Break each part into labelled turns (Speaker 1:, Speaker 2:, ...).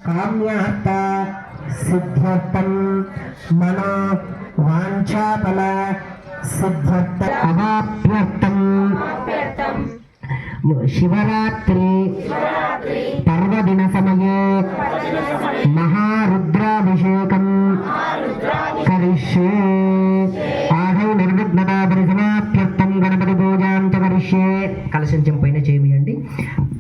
Speaker 1: काम्यार्थ सिद्ध्यर्थं मनो वाञ्छाफल सिद्ध्यर्थ अवाप्यर्थं शिवरात्रि पर्वदिन समये महारुद्राभिषेकं करिष्ये आदौ निर्विघ्नता परिसमाप्त्यर्थं गणपति पूजां च करिष्ये कलशं चंपैन चेमियंడి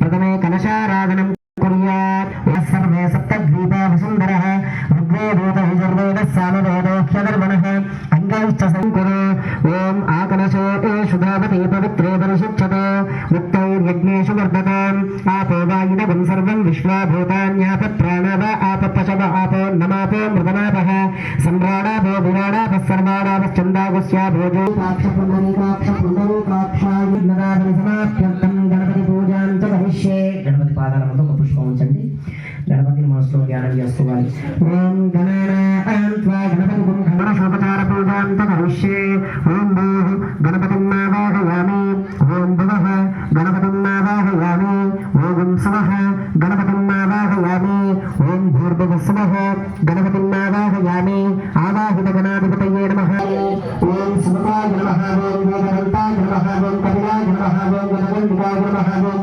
Speaker 1: प्रथमे कलशाराधनं कुर्यात् सर्वे सप्तद्वीपा वसुन्धरः ऋग्वेदोतः यजुर्वेदः सामवेदोऽह्यधर्मणः अङ्गैश्च संकुरो ॐ आकलशे शुधावति पवित्रे परिषिच्यते मुक्तैर्यज्ञेषु वर्धताम् आपो वायुनवं सर्वं विश्वाभूतान्याप प्राणव आप पशव आपो नमापो मृतनापः सम्राडापो विराडापः सर्वाडापश्चन्दागस्या भोजो पुण्डरीकाक्षाय नदापरिसमाप्त्यर्थं गणपति पूजां च करिष्ये गणपति पादालंతో ఒక పుష్పం ఉంచండి గణపతిని మనసులో ధ్యానం చేసుకోవాలి ఓం గణానాం త్వా గణపతి గుణగణ శోభచార పూజాం త కరిష్యే ఓం భూః గణపతిం ఆవాహయామి ఓం భువః గణపతిం ఆవాహయామి ఓం స్వః గణపతిం ఆవాహయామి ఓం భూర్భువస్వః గణపతిం ఆవాహయామి ఆవాహిత గణాధిపతయే నమః ఓం సుమతాయ నమః ఓం వేదవంతాయ నమః ఓం కపిలాయ నమః ఓం గణపతిగాయ నమః ఓం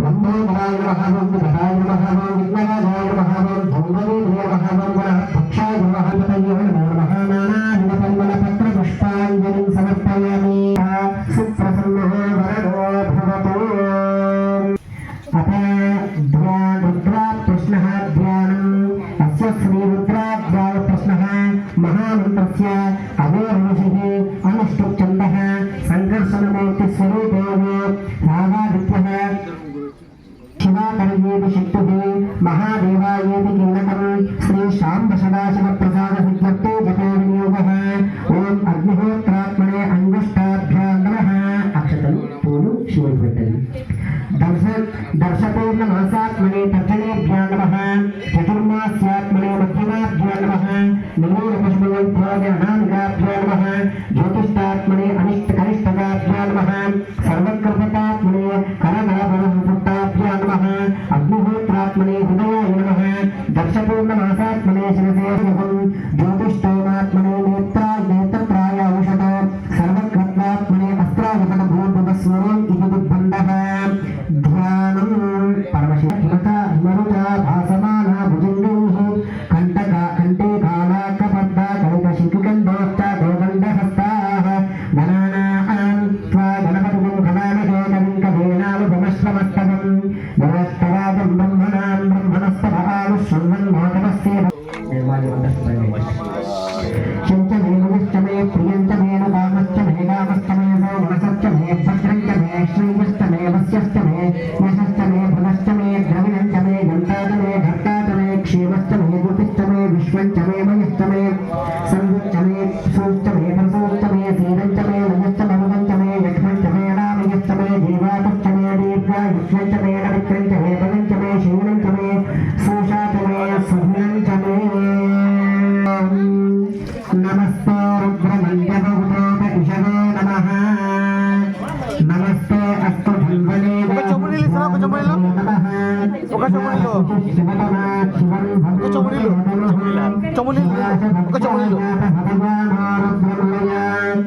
Speaker 1: లంబోదరాయ నమః ఓం విఘ్నాయ నమః ఓం విఘ్నరాజాయ నమః ఓం ధూమవేదాయ నమః ఓం గణపక్షాయ నమః పతయే నమః నానావిధ పరిమళ పత్ర పుష్పాంజలిం సమర్పయామి సుప్రసన్నః వరదో భవతు అథ రుద్రా ప్రశ్నః ధ్యానం అస్య శ్రీ రుద్రాధ్యాయ ప్రశ్నః మహామంత్రస్య అవేర్షిః అనుష్ఠుప్ ఛందః సంకర్షణమూర్తి స్వరూపేణ రాగాదిత్యః शिवाकर्येति शक्तिः महादेवायेति कीलकं श्री शाम्ब सदाशिव प्रसाद सिद्ध्यर्थे जपो विनियोगः ओम अग्निहोत्रात्मने अंगुष्ठाभ्यां नमः अक्षतలు పూలు శివుని పెట్టండి दर्शपूर्ण मासात्मने तर्जनेभ्यां नमः चतुर्मास्यात्मने मध्यमाभ्यां नमः निमूलपुष्पयोग्योगणानिगाभ्यां नमः ज्योतिष्ठात्मने अनिष्टकनिष्ठगाभ्यां नमः सर्वकृपतात्मने करनलबलसुपुट्टाभ्यां नमः अग्निहोत्रात्मने हृदयाय नमः दर्शपूर्ण मासात्मने शिरसेऽहं ज्योतिष्ठोमात्मने नेत्रत्राय औषध सर्वकृत्वात्मने अस्त्रावपद भूर्भुवस्वरम् इति दिग्बन्धः ध्यानं परमशिव हिमता हिमरुता भासमाना भुजङ्गैः कंटे कालाकपद्दा कलितशिखिकण्डोक्ता गोगण्डहस्ताः गणानां त्वा गणपतिं गणामहे कविङ्कवेनानुपमश्रमस्तवं वरस्तवादं ब्रह्मणां ब्रह्मणस्तभानुशृण्वन् माधवस्य चिंतमेनुश्च मे प्रियञ्च मे न कामश्च मे कामश्च मे मनसश्च मे भद्रञ्च मे श्रीयश्च मे वस्यश्च मे यशश्च मे भगश्च मे द्रविणञ्च मे गन्ताच मे भर्ताच मे क्षेमश्च मे गुतिश्च मे विश्वञ्च मे मयश्च मे संयुश्च मे सूश्च मे परसूश्च मे सीरञ्च मे लयश्च मरुदञ्च मे यक्ष्मञ्च मे रामयश्च मे जीवातश्च मे दीर्घायुष्यञ्च मे नविक्रञ्च मे पदञ्च मे शूनञ्च मे सूषाच मे सुह्नञ्च मे नमस्ते रुद्रमण्डपहुते इषवे नमः नमस्ते अस्तु धन्वने नमः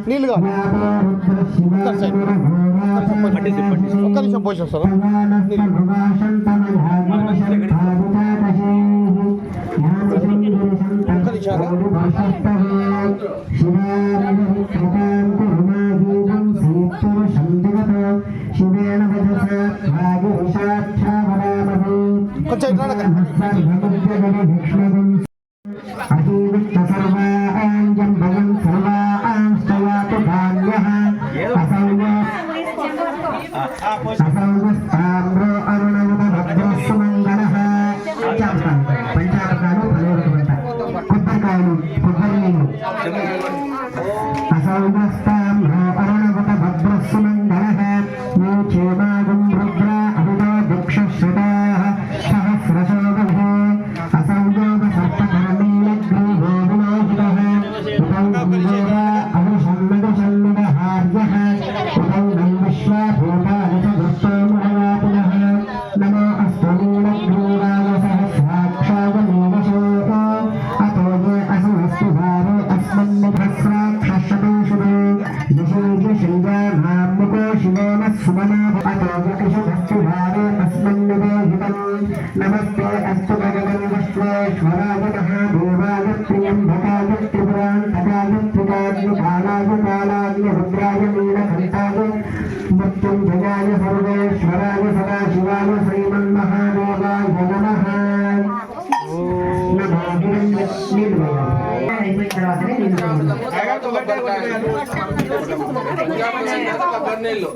Speaker 2: నీళ్ళుగా ఒక్క నిమిషం పోషిస్తారా కొంచెం
Speaker 1: सहस्रशोभे విశ్వేశ్వరాయ మహాదేవాయ త్ర్యంబకాయ త్రిపురాంతకాయ త్రికాగ్నికాలాయ కాలాగ్ని రుద్రాయ నీలకంఠాయ మృత్యుంజయాయ సర్వేశ్వరాయ సదాశివాయ శ్రీమన్మహాదేవాయ నమః. అయిపోయిన తర్వాతనే నీళ్ళు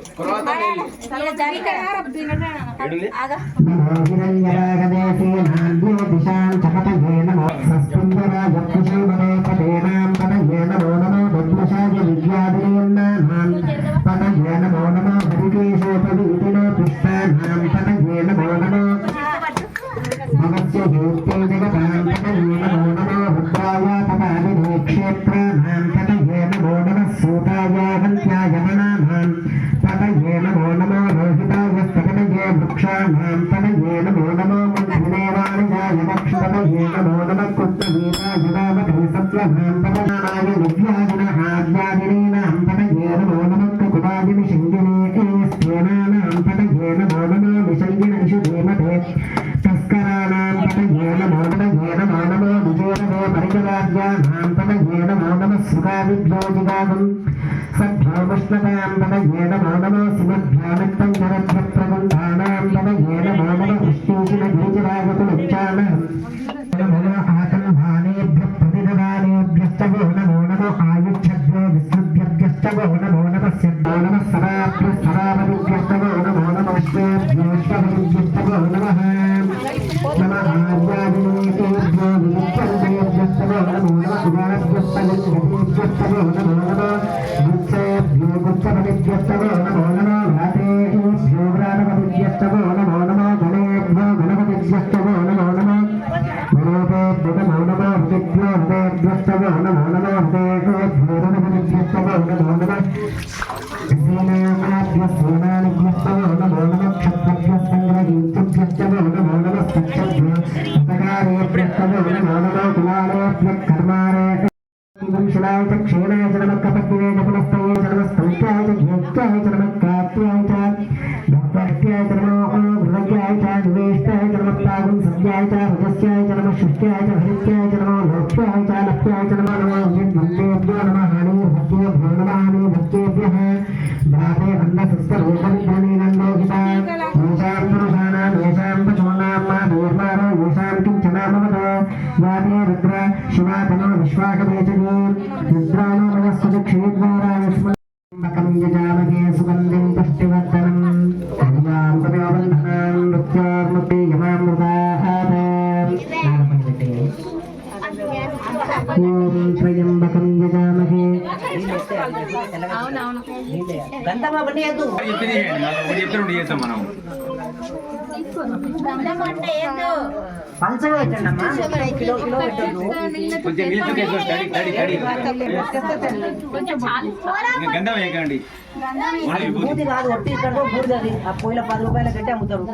Speaker 3: బూది కాదు ఒట్టి ఇక్కడ బూడిదది ఆ పొయ్యిల 10 రూపాయల కట్టి అమ్ముతారు.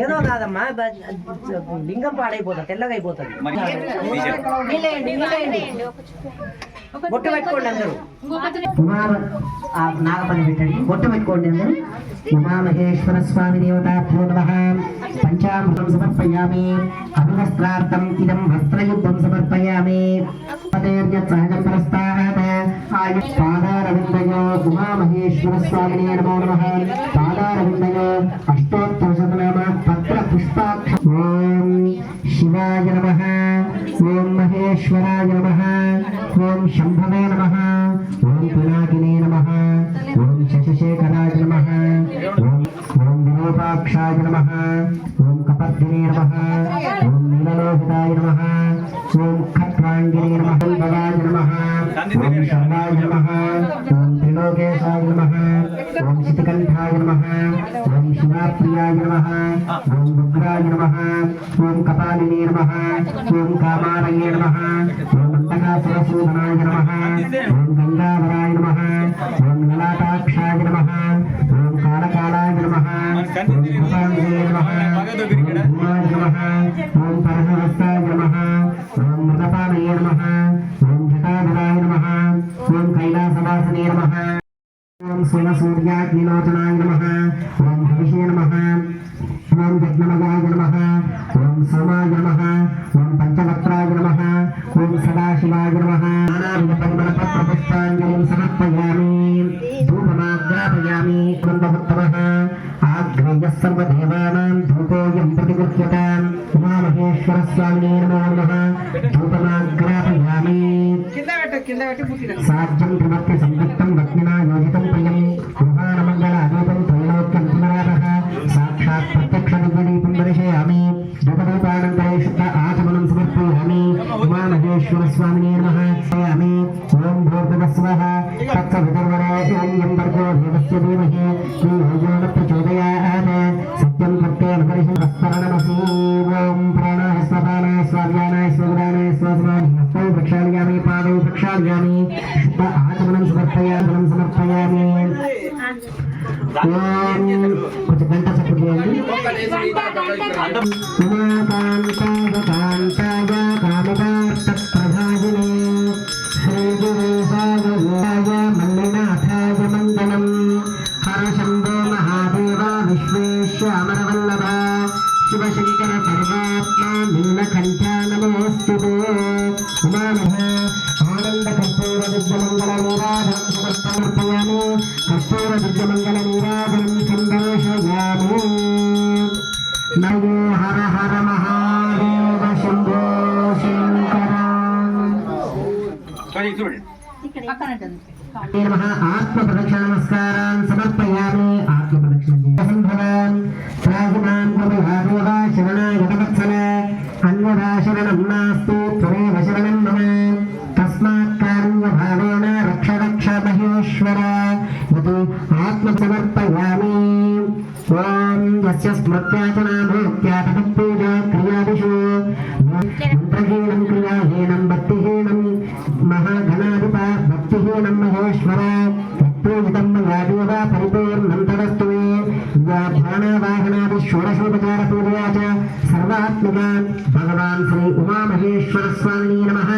Speaker 3: ఏదో కాదమ్మా లింగం పాడైపోతుంది, తెల్లగా అయిపోతుంది. బొట్టు పెట్టుకోండి అందరూ.
Speaker 1: నాగపల్లి పెట్టండి, బొట్టు పెట్టుకోండి అందరూ. ఉమామహేశ్వర స్వామి దేవతాభ్యో నమః. పంచామృతం సమర్పయామి. అభివస్త్రార్థం ఇదం వస్త్రయుద్ధం సమర్పయామి. పాదారవిందయో ఉమామహేశ్వర స్వామినే నమో నమః. పాదారవిందయో అష్టోత్తర శతనామ పత్ర పుష్పాక్ష. ఓం శివాయ నమః. ఓం మహేశ్వరాయ నమః. ఓం శంభవే నమః. ఓం పినాకినే నమః. ఓం శశిశేఖరాయ నమః. ఓం విరూపాక్షాయ నమః. ఓం కపర్దినే నమః. ఓం నీలలోహితాయ నమః. ఓం ఖట్వాంగినే నమః. భవాయ నమః. ఓం శర్వాయ నమః. ఓం త్రిలోకేశాయ నమః. ఓం శితికంఠాయ నమః. ఓం శివాప్రియాయ నమః. ఓం ఉగ్రాయ నమః. ఓం కపాలినే నమః. ఓం కామారయే నమః. ఓం అంతకాసురసూదనాయ నమః. ఓం గంగాధరాయ నమః. ఓం లలాటాక్షాయ నమః. ఓం కాళకాలాయ నమః. ఓం కృపాంగే నమః. ఓం భూమాయ నమః. ఓం పరమహస్తాయ నమః. ఓం మృతపానయే నమః. ఓం జటాధరాయ నమః. ఓం కైలాసవాసనే నమః. ఓం సూర్యాగ్నిలోచనాయ నమః. ఓం హవిషే నమః. ఓం జగ్నమయాయ నమః. सोमाय नमः ओम पंचवक्त्राय नमः ओम सदाशिवाय नमः नानाविधपरिमलपत्रपुष्पाञ्जलिं समर्पयामि धूपमाग्रापयामि ब्रह्मोत्तमः आग्नेयः सर्वदेवानां धूपोऽयं प्रतिगृह्यताम् उमामहेश्वरस्वामिने नमो नमः धूपमाग्रापयामि साज्यं त्रिमत्य संयुक्तं वक्मिना योजितं प्रियं गृहाणमङ्गल अदीपं त्रैलोक्यं पुनरापः साक्षात् प्रत्यक्षदिव्यदीपं दर्शयामि धूपदीपानन्तरे शुद्ध आचमनं समर्पयामि उमामहेश्वरस्वामिने नमः समर्पयामि ॐ भूर्भुवस्वः तत्सवितुर्वरेण्यं भर्गो देवस्य धीमहि धियो न प्रचोदयात् सत्यं सत्येन परिशुद्धस्तरणमसि ॐ प्राणाः स्वपानाः स्वाव्यानाः स्वगुणानाः स्वसमाधिः हस्तौ प्रक्षालयामि पादौ प्रक्षालयामि शुद्ध आचमनं समर्पयामि कुछ घंटा से उमाकान्ताय कामकार्तप्रभाजिने श्रीगिरीशाय मल्लिनाथाय मङ्गलम् हर शम्भो महादेव विश्वेश्वरवल्लभ शिवशङ्कर सर्वात्मा नीलकण्ठा नमोऽस्तुते उमामः आनन्दकर्पूरदिव्यमङ्गलनीराजनं समर्पयामि कर्पूरदिव्यमङ्गलनीराजनं सन्दर्शयामि नमो हर हर महादेव शम्भो शङ्कर नमः आत्मप्रदक्षिण नमस्कारान् समर्पयामि आत्मप्रदक्षिणं प्राहिमां गुरुभादेव शरणाय गतवत्सल अन्यथा शरणं नास्ति त्वमेव शरणं मम तस्मात् कारुण्यभावेन रक्ष रक्ष महेश्वर यतो आत्मसमर्पयामि ॐ यस्य स्मृत्याचना भूत्या तत्पूजा क्रियादिषु मन्त्रहीनं क्रियाहीनं भक्तिहीनं महागणाधिप भक्तिहीनं महेश्वर पूजितं मयादेव परिपूर्णं तदस्तु मे या ध्यानवाहनादि षोडशोपचारपूजया च सर्वात्मका भगवान् श्री उमामहेश्वरस्वामिने नमः